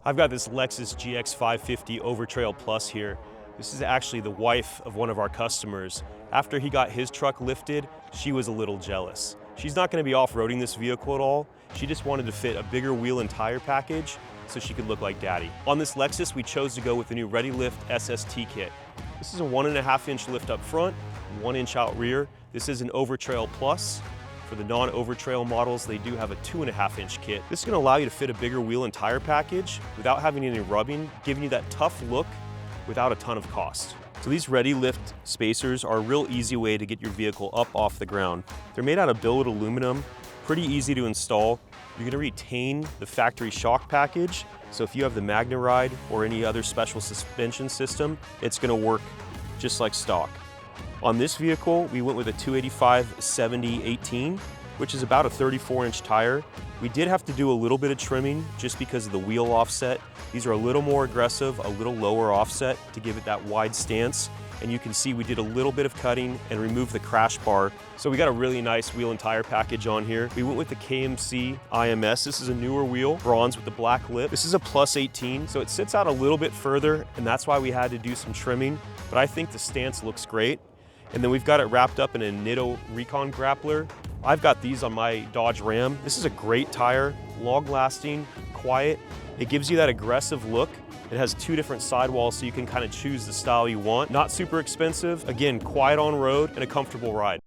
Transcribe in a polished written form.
I've got this Lexus GX550 Overtrail Plus here. This is actually the wife of one of our customers. After he got his truck lifted, she was a little jealous. She's not going to be off-roading this vehicle at all. She just wanted to fit a bigger wheel and tire package so she could look like daddy. On this Lexus, we chose to go with the new Readylift SST kit. This is a 1.5-inch lift up front, 1-inch out rear. This is an Overtrail Plus. For the non-Overtrail models, they do have a 2.5-inch kit. This is going to allow you to fit a bigger wheel and tire package without having any rubbing, giving you that tough look without a ton of cost. So these Readylift spacers are a real easy way to get your vehicle up off the ground. They're made out of billet aluminum, pretty easy to install. You're going to retain the factory shock package, so if you have the MagneRide or any other special suspension system, it's going to work just like stock. On this vehicle, we went with a 285/70/18, which is about a 34-inch tire. We did have to do a little bit of trimming just because of the wheel offset. These are a little more aggressive, a little lower offset to give it that wide stance. And you can see we did a little bit of cutting and removed the crash bar. So we got a really nice wheel and tire package on here. We went with the KMC IMS. This is a newer wheel, bronze with the black lip. This is a plus 18, so it sits out a little bit further, and that's why we had to do some trimming. But I think the stance looks great. And then we've got it wrapped up in a Nitto Recon Grappler. I've got these on my Dodge Ram. This is a great tire, long lasting, quiet. It gives you that aggressive look. It has 2 different sidewalls so you can kind of choose the style you want. Not super expensive, again, quiet on road and a comfortable ride.